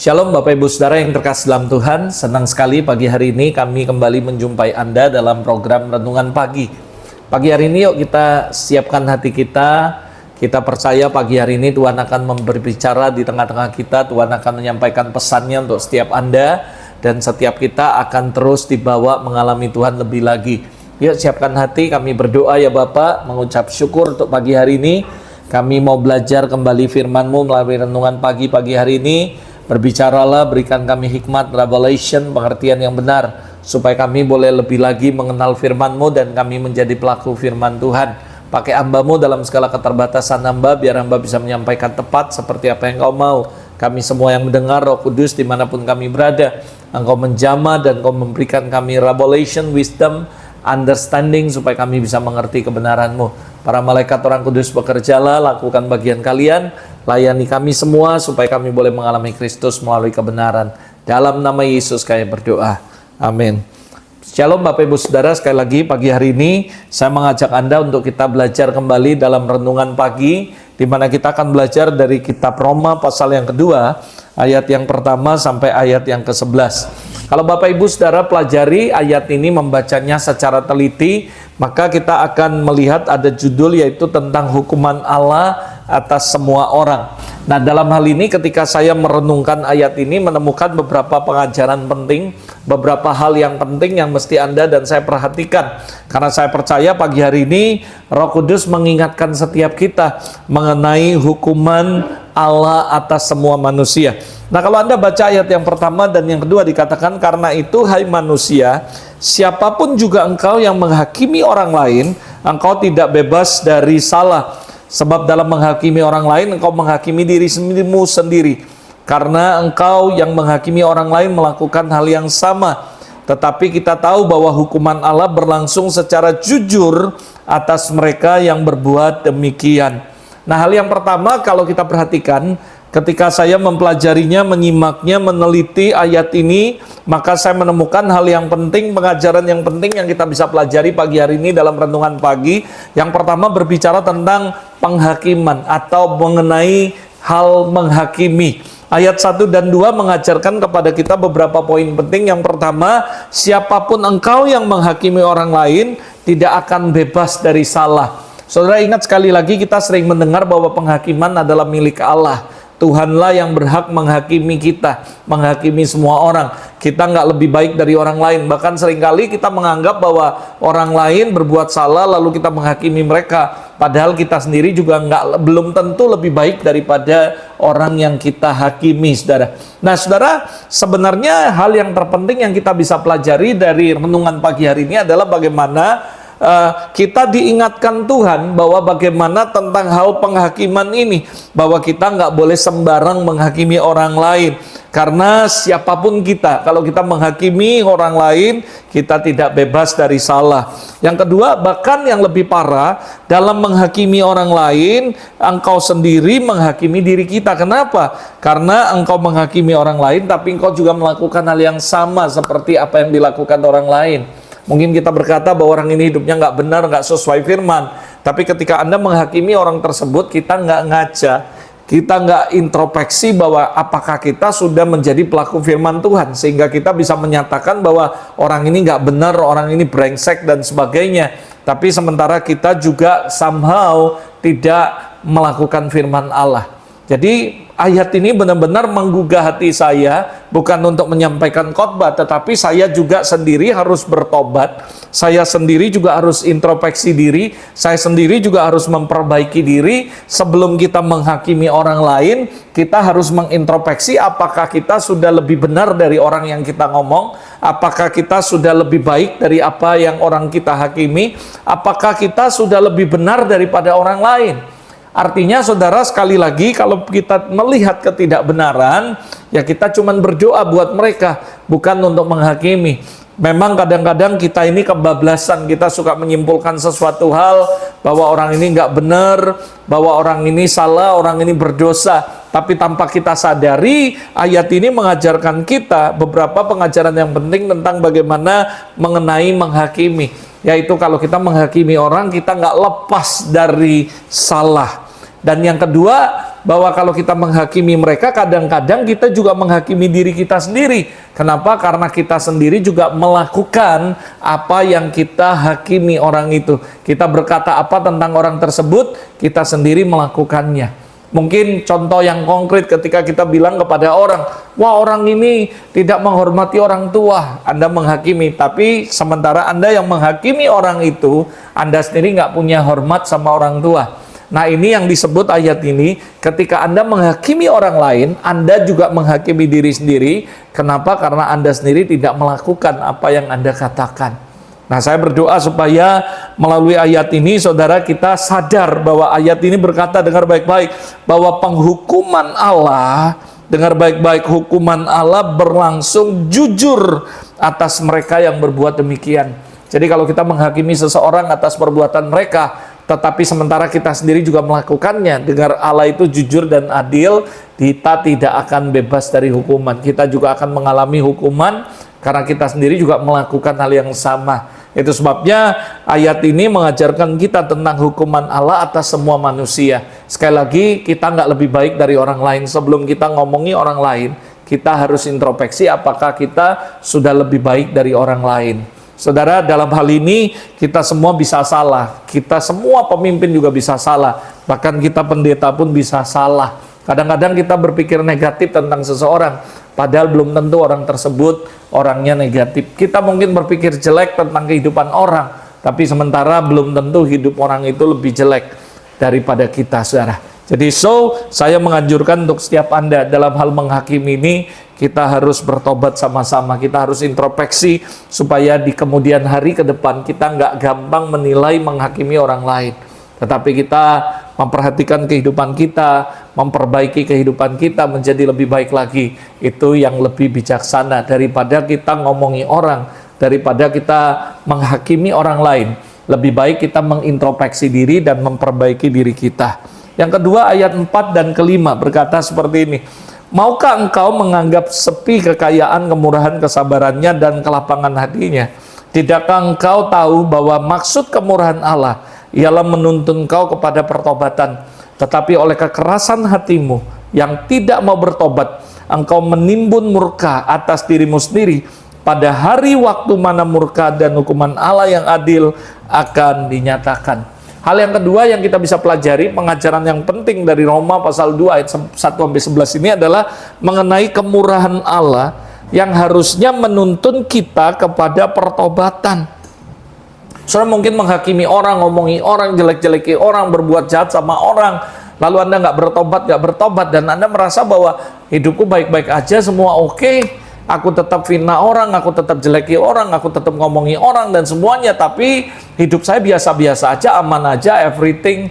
Shalom Bapak Ibu Saudara yang terkasih dalam Tuhan. Senang sekali pagi hari ini kami kembali menjumpai Anda dalam program Renungan Pagi. Pagi hari ini yuk kita siapkan hati kita. Kita percaya pagi hari ini Tuhan akan berbicara di tengah-tengah kita. Tuhan akan menyampaikan pesannya untuk setiap Anda. Dan setiap kita akan terus dibawa mengalami Tuhan lebih lagi. Yuk siapkan hati, kami berdoa ya Bapak. Mengucap syukur untuk pagi hari ini. Kami mau belajar kembali firman-Mu melalui Renungan Pagi hari ini. Berbicaralah, berikan kami hikmat, revelation, pengertian yang benar, supaya kami boleh lebih lagi mengenal firman-Mu dan kami menjadi pelaku firman Tuhan. Pakai hamba-Mu dalam segala keterbatasan hamba, biar hamba bisa menyampaikan tepat seperti apa yang Kau mau. Kami semua yang mendengar, Roh Kudus dimanapun kami berada, Engkau menjamah dan Kau memberikan kami revelation, wisdom, understanding, supaya kami bisa mengerti kebenaran-Mu. Para malaikat orang kudus bekerjalah, lakukan bagian kalian, layani kami semua supaya kami boleh mengalami Kristus melalui kebenaran. Dalam nama Yesus kami berdoa. Amin. Shalom Bapak Ibu Saudara, sekali lagi pagi hari ini saya mengajak Anda untuk kita belajar kembali dalam renungan pagi, di mana kita akan belajar dari kitab Roma pasal yang kedua, ayat yang pertama sampai ayat yang ke-11. Kalau Bapak Ibu Saudara pelajari ayat ini, membacanya secara teliti, maka kita akan melihat ada judul yaitu tentang hukuman Allah atas semua orang. Nah, dalam hal ini ketika saya merenungkan ayat ini, menemukan beberapa pengajaran penting, beberapa hal yang penting yang mesti Anda dan saya perhatikan. Karena saya percaya pagi hari ini Roh Kudus mengingatkan setiap kita mengenai hukuman Allah atas semua manusia. Nah, kalau Anda baca ayat yang pertama dan yang kedua dikatakan, karena itu hai manusia, siapapun juga engkau yang menghakimi orang lain, engkau tidak bebas dari salah. Sebab dalam menghakimi orang lain, engkau menghakimi dirimu sendiri. Karena engkau yang menghakimi orang lain melakukan hal yang sama. Tetapi kita tahu bahwa hukuman Allah berlangsung secara jujur atas mereka yang berbuat demikian. Nah, hal yang pertama kalau kita perhatikan, ketika saya mempelajarinya, menyimaknya, meneliti ayat ini, maka saya menemukan hal yang penting, pengajaran yang penting yang kita bisa pelajari pagi hari ini dalam renungan pagi. Yang pertama berbicara tentang penghakiman atau mengenai hal menghakimi. Ayat 1 dan 2 mengajarkan kepada kita beberapa poin penting. Yang pertama, siapapun engkau yang menghakimi orang lain tidak akan bebas dari salah. Saudara ingat sekali lagi, kita sering mendengar bahwa penghakiman adalah milik Allah. Tuhanlah yang berhak menghakimi kita, menghakimi semua orang. Kita nggak lebih baik dari orang lain. Bahkan seringkali kita menganggap bahwa orang lain berbuat salah lalu kita menghakimi mereka. Padahal kita sendiri juga belum tentu lebih baik daripada orang yang kita hakimi, saudara. Nah, saudara, sebenarnya hal yang terpenting yang kita bisa pelajari dari renungan pagi hari ini adalah bagaimana kita diingatkan Tuhan bahwa bagaimana tentang hal penghakiman ini, bahwa kita nggak boleh sembarang menghakimi orang lain. Karena siapapun kita, kalau kita menghakimi orang lain, kita tidak bebas dari salah. Yang kedua, bahkan yang lebih parah, dalam menghakimi orang lain, engkau sendiri menghakimi diri kita. Kenapa? Karena engkau menghakimi orang lain, tapi engkau juga melakukan hal yang sama seperti apa yang dilakukan orang lain. Mungkin kita berkata bahwa orang ini hidupnya nggak benar, nggak sesuai firman. Tapi ketika Anda menghakimi orang tersebut, kita nggak ngaca, kita nggak introspeksi bahwa apakah kita sudah menjadi pelaku firman Tuhan. Sehingga kita bisa menyatakan bahwa orang ini nggak benar, orang ini brengsek dan sebagainya. Tapi sementara kita juga somehow tidak melakukan firman Allah. Jadi ayat ini benar-benar menggugah hati saya, bukan untuk menyampaikan khotbah, tetapi saya juga sendiri harus bertobat, saya sendiri juga harus introspeksi diri, saya sendiri juga harus memperbaiki diri. Sebelum kita menghakimi orang lain, kita harus mengintrospeksi apakah kita sudah lebih benar dari orang yang kita ngomong, apakah kita sudah lebih baik dari apa yang orang kita hakimi, apakah kita sudah lebih benar daripada orang lain. Artinya saudara, sekali lagi kalau kita melihat ketidakbenaran, ya kita cuma berdoa buat mereka, bukan untuk menghakimi. Memang kadang-kadang kita ini kebablasan, kita suka menyimpulkan sesuatu hal bahwa orang ini nggak benar, bahwa orang ini salah, orang ini berdosa. Tapi tanpa kita sadari, ayat ini mengajarkan kita beberapa pengajaran yang penting tentang bagaimana mengenai menghakimi. Yaitu kalau kita menghakimi orang, kita nggak lepas dari salah. Dan yang kedua, bahwa kalau kita menghakimi mereka, kadang-kadang kita juga menghakimi diri kita sendiri. Kenapa? Karena kita sendiri juga melakukan apa yang kita hakimi orang itu. Kita berkata apa tentang orang tersebut, kita sendiri melakukannya. Mungkin contoh yang konkret ketika kita bilang kepada orang, wah orang ini tidak menghormati orang tua, Anda menghakimi. Tapi sementara Anda yang menghakimi orang itu, Anda sendiri nggak punya hormat sama orang tua. Nah ini yang disebut ayat ini, ketika Anda menghakimi orang lain, Anda juga menghakimi diri sendiri. Kenapa? Karena Anda sendiri tidak melakukan apa yang Anda katakan. Nah saya berdoa supaya melalui ayat ini saudara kita sadar bahwa ayat ini berkata, dengar baik-baik, bahwa penghukuman Allah, dengar baik-baik, hukuman Allah berlangsung jujur atas mereka yang berbuat demikian. Jadi kalau kita menghakimi seseorang atas perbuatan mereka, tetapi sementara kita sendiri juga melakukannya, dengar, Allah itu jujur dan adil, kita tidak akan bebas dari hukuman. Kita juga akan mengalami hukuman karena kita sendiri juga melakukan hal yang sama. Itu sebabnya ayat ini mengajarkan kita tentang hukuman Allah atas semua manusia. Sekali lagi, kita nggak lebih baik dari orang lain. Sebelum kita ngomongi orang lain, kita harus introspeksi apakah kita sudah lebih baik dari orang lain. Saudara, dalam hal ini kita semua bisa salah. Kita semua pemimpin juga bisa salah. Bahkan kita pendeta pun bisa salah. Kadang-kadang kita berpikir negatif tentang seseorang, padahal belum tentu orang tersebut orangnya negatif. Kita mungkin berpikir jelek tentang kehidupan orang, tapi sementara belum tentu hidup orang itu lebih jelek daripada kita, saudara. Jadi saya menganjurkan untuk setiap Anda dalam hal menghakimi ini, kita harus bertobat sama-sama. Kita harus introspeksi supaya di kemudian hari ke depan kita nggak gampang menilai, menghakimi orang lain. Tetapi kita memperhatikan kehidupan kita, memperbaiki kehidupan kita menjadi lebih baik lagi. Itu yang lebih bijaksana daripada kita ngomongi orang, daripada kita menghakimi orang lain. Lebih baik kita mengintrospeksi diri dan memperbaiki diri kita. Yang kedua, ayat 4 dan kelima berkata seperti ini. Maukah engkau menganggap sepi kekayaan, kemurahan, kesabarannya, dan kelapangan hatinya? Tidakkah engkau tahu bahwa maksud kemurahan Allah ialah menuntun kau kepada pertobatan, tetapi oleh kekerasan hatimu yang tidak mau bertobat, engkau menimbun murka atas dirimu sendiri pada hari waktu mana murka dan hukuman Allah yang adil akan dinyatakan. Hal yang kedua yang kita bisa pelajari, pengajaran yang penting dari Roma pasal 2 ayat 1-11 ini adalah mengenai kemurahan Allah yang harusnya menuntun kita kepada pertobatan. Saudara mungkin menghakimi orang, ngomongi orang, jelek-jeleki orang, berbuat jahat sama orang, lalu Anda nggak bertobat, dan Anda merasa bahwa hidupku baik-baik aja, semua oke, aku tetap fitnah orang, aku tetap jeleki orang, aku tetap ngomongi orang, dan semuanya, tapi hidup saya biasa-biasa aja, aman aja, everything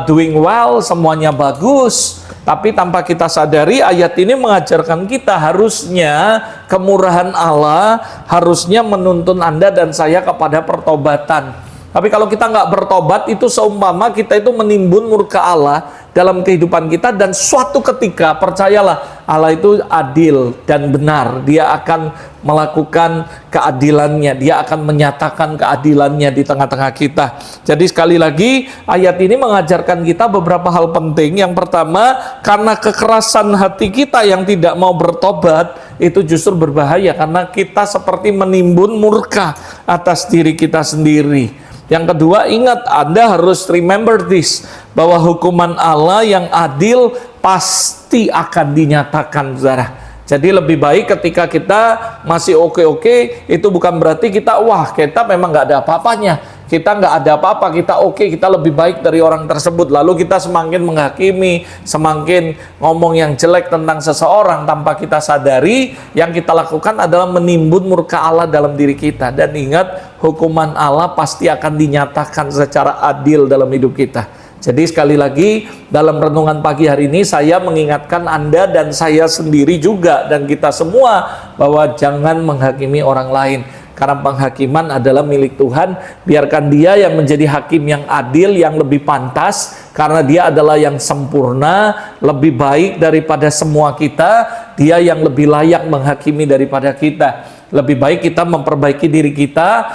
doing well, semuanya bagus. Tapi tanpa kita sadari, ayat ini mengajarkan kita harusnya kemurahan Allah harusnya menuntun Anda dan saya kepada pertobatan. Tapi kalau kita nggak bertobat, itu seumpama kita itu menimbun murka Allah dalam kehidupan kita, dan suatu ketika percayalah Allah itu adil dan benar. Dia akan melakukan keadilannya, dia akan menyatakan keadilannya di tengah-tengah kita. Jadi sekali lagi ayat ini mengajarkan kita beberapa hal penting. Yang pertama, karena kekerasan hati kita yang tidak mau bertobat itu justru berbahaya, karena kita seperti menimbun murka atas diri kita sendiri. Yang kedua, ingat, Anda harus remember this, bahwa hukuman Allah yang adil pasti akan dinyatakan, saudara. Jadi lebih baik ketika kita masih oke-oke, itu bukan berarti kita, wah kita memang nggak ada apa-apanya, kita nggak ada apa-apa, kita oke, kita lebih baik dari orang tersebut. Lalu kita semakin menghakimi, semakin ngomong yang jelek tentang seseorang tanpa kita sadari, yang kita lakukan adalah menimbun murka Allah dalam diri kita. Dan ingat, hukuman Allah pasti akan dinyatakan secara adil dalam hidup kita. Jadi sekali lagi, dalam renungan pagi hari ini saya mengingatkan Anda dan saya sendiri juga, dan kita semua, bahwa jangan menghakimi orang lain. Karena penghakiman adalah milik Tuhan. Biarkan Dia yang menjadi hakim yang adil, yang lebih pantas, karena Dia adalah yang sempurna, lebih baik daripada semua kita. Dia yang lebih layak menghakimi daripada kita. Lebih baik kita memperbaiki diri kita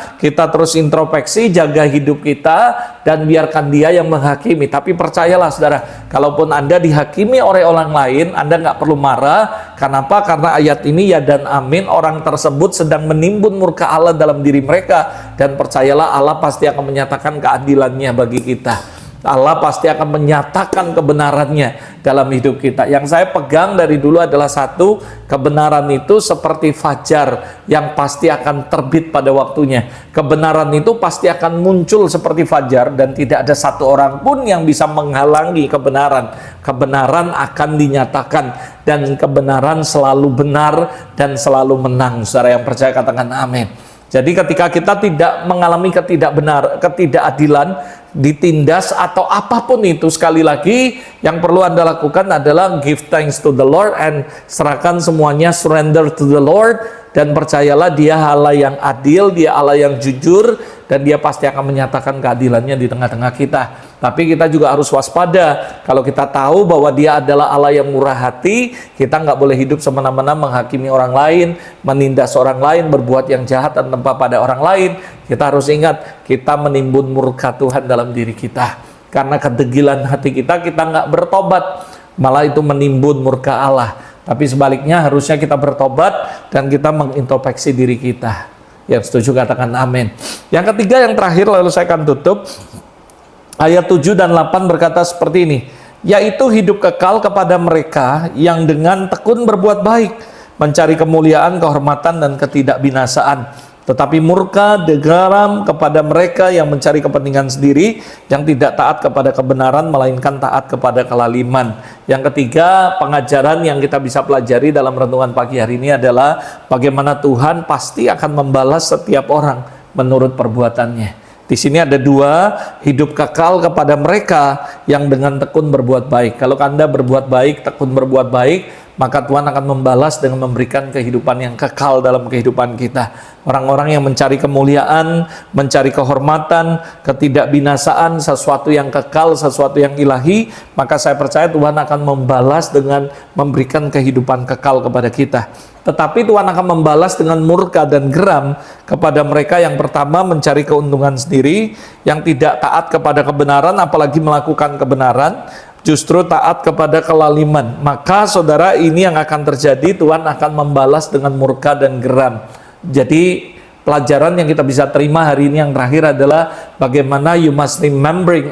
terus introspeksi, jaga hidup kita, dan biarkan Dia yang menghakimi. Tapi percayalah saudara, kalaupun Anda dihakimi oleh orang lain, Anda nggak perlu marah. Kenapa? Karena ayat ini ya dan amin, orang tersebut sedang menimbun murka Allah dalam diri mereka. Dan percayalah, Allah pasti akan menyatakan keadilannya bagi kita. Allah pasti akan menyatakan kebenarannya dalam hidup kita. Yang saya pegang dari dulu adalah satu, kebenaran itu seperti fajar yang pasti akan terbit pada waktunya. Kebenaran itu pasti akan muncul seperti fajar dan tidak ada satu orang pun yang bisa menghalangi kebenaran. Kebenaran akan dinyatakan dan kebenaran selalu benar dan selalu menang. Saudara yang percaya katakan amin. Jadi ketika kita tidak mengalami ketidakadilan, ditindas atau apapun itu, sekali lagi yang perlu Anda lakukan adalah give thanks to the Lord and serahkan semuanya, surrender to the Lord, dan percayalah Dia Allah yang adil, Dia Allah yang jujur, dan Dia pasti akan menyatakan keadilannya di tengah-tengah kita. Tapi kita juga harus waspada. Kalau kita tahu bahwa Dia adalah Allah yang murah hati, kita nggak boleh hidup semena-mena menghakimi orang lain, menindas orang lain, berbuat yang jahat dan tanpa pada orang lain. Kita harus ingat, kita menimbun murka Tuhan dalam diri kita. Karena kedegilan hati kita nggak bertobat, malah itu menimbun murka Allah. Tapi sebaliknya harusnya kita bertobat dan kita mengintrospeksi diri kita. Yang setuju katakan amin. Yang ketiga, yang terakhir, lalu saya akan tutup. Ayat 7 dan 8 berkata seperti ini, yaitu hidup kekal kepada mereka yang dengan tekun berbuat baik, mencari kemuliaan, kehormatan, dan ketidakbinasaan. Tetapi murka geram kepada mereka yang mencari kepentingan sendiri, yang tidak taat kepada kebenaran, melainkan taat kepada kelaliman. Yang ketiga, pengajaran yang kita bisa pelajari dalam renungan pagi hari ini adalah bagaimana Tuhan pasti akan membalas setiap orang menurut perbuatannya. Di sini ada dua, hidup kekal kepada mereka yang dengan tekun berbuat baik. Kalau Anda berbuat baik, tekun berbuat baik, maka Tuhan akan membalas dengan memberikan kehidupan yang kekal dalam kehidupan kita. Orang-orang yang mencari kemuliaan, mencari kehormatan, ketidakbinasaan, sesuatu yang kekal, sesuatu yang ilahi, maka saya percaya Tuhan akan membalas dengan memberikan kehidupan kekal kepada kita. Tetapi Tuhan akan membalas dengan murka dan geram kepada mereka yang pertama mencari keuntungan sendiri, yang tidak taat kepada kebenaran, apalagi melakukan kebenaran, justru taat kepada kelaliman. Maka saudara, ini yang akan terjadi, Tuhan akan membalas dengan murka dan geram. Jadi pelajaran yang kita bisa terima hari ini yang terakhir adalah bagaimana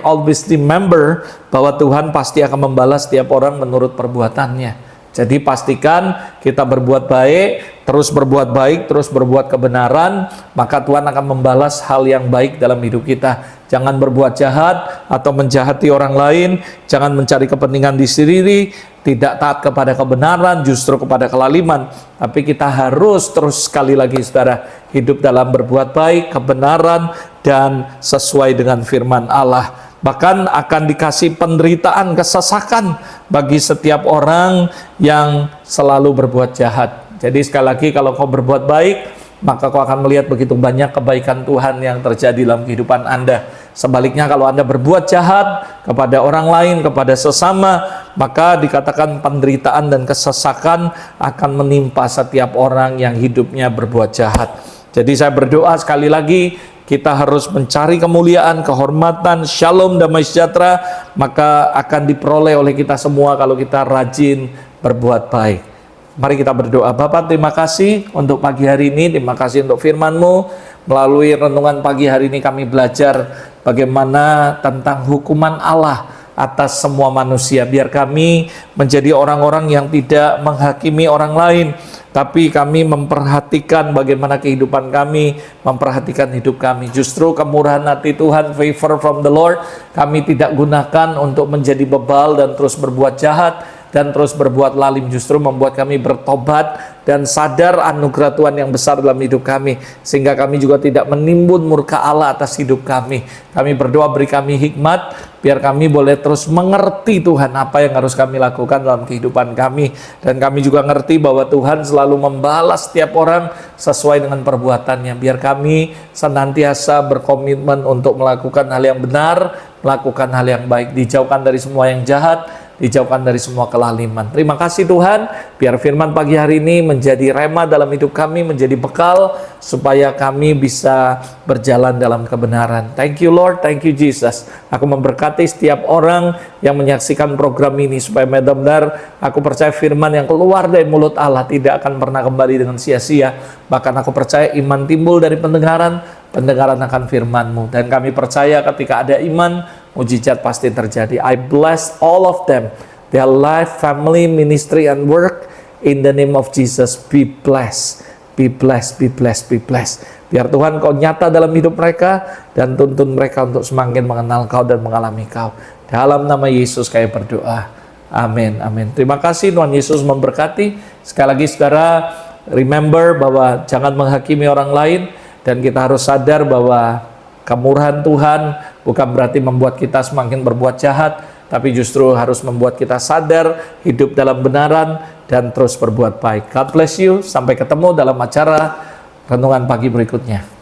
always remember bahwa Tuhan pasti akan membalas setiap orang menurut perbuatannya. Jadi pastikan kita berbuat baik, terus berbuat baik, terus berbuat kebenaran, maka Tuhan akan membalas hal yang baik dalam hidup kita. Jangan berbuat jahat atau menjahati orang lain, jangan mencari kepentingan di sendiri, tidak taat kepada kebenaran, justru kepada kelaliman. Tapi kita harus terus, sekali lagi saudara, hidup dalam berbuat baik, kebenaran, dan sesuai dengan firman Allah. Bahkan akan dikasih penderitaan, kesesakan bagi setiap orang yang selalu berbuat jahat. Jadi sekali lagi, kalau kau berbuat baik, maka kau akan melihat begitu banyak kebaikan Tuhan yang terjadi dalam kehidupan Anda. Sebaliknya, kalau Anda berbuat jahat kepada orang lain, kepada sesama, maka dikatakan penderitaan dan kesesakan akan menimpa setiap orang yang hidupnya berbuat jahat. Jadi saya berdoa sekali lagi, kita harus mencari kemuliaan, kehormatan, shalom, damai sejahtera, maka akan diperoleh oleh kita semua kalau kita rajin berbuat baik. Mari kita berdoa. Bapa, terima kasih untuk pagi hari ini, terima kasih untuk firman-Mu. Melalui renungan pagi hari ini kami belajar bagaimana tentang hukuman Allah atas semua manusia. Biar kami menjadi orang-orang yang tidak menghakimi orang lain, tapi kami memperhatikan bagaimana kehidupan kami, memperhatikan hidup kami. Justru kemurahan hati Tuhan, favor from the Lord, kami tidak gunakan untuk menjadi bebal dan terus berbuat jahat dan terus berbuat lalim. Justru membuat kami bertobat dan sadar anugerah Tuhan yang besar dalam hidup kami, sehingga kami juga tidak menimbun murka Allah atas hidup kami. Kami berdoa, beri kami hikmat, biar kami boleh terus mengerti Tuhan apa yang harus kami lakukan dalam kehidupan kami. Dan kami juga ngerti bahwa Tuhan selalu membalas setiap orang sesuai dengan perbuatannya. Biar kami senantiasa berkomitmen untuk melakukan hal yang benar, melakukan hal yang baik, dijauhkan dari semua yang jahat, dijauhkan dari semua kelaliman. Terima kasih Tuhan, biar firman pagi hari ini menjadi rema dalam hidup kami, menjadi bekal supaya kami bisa berjalan dalam kebenaran. Thank you Lord, thank you Jesus. Aku memberkati setiap orang yang menyaksikan program ini supaya benar-benar aku percaya firman yang keluar dari mulut Allah tidak akan pernah kembali dengan sia-sia. Bahkan aku percaya iman timbul dari pendengaran akan firman-Mu. Dan kami percaya ketika ada iman, mujizat pasti terjadi. I bless all of them, their life, family, ministry, and work. In the name of Jesus, be blessed. Be blessed, be blessed, be blessed. Biar Tuhan Kau nyata dalam hidup mereka dan tuntun mereka untuk semakin mengenal Kau dan mengalami Kau. Dalam nama Yesus kami berdoa. Amin, amin. Terima kasih, Tuhan Yesus memberkati. Sekali lagi saudara, remember bahwa jangan menghakimi orang lain. Dan kita harus sadar bahwa kemurahan Tuhan bukan berarti membuat kita semakin berbuat jahat, tapi justru harus membuat kita sadar, hidup dalam kebenaran, dan terus berbuat baik. God bless you. Sampai ketemu dalam acara Renungan Pagi berikutnya.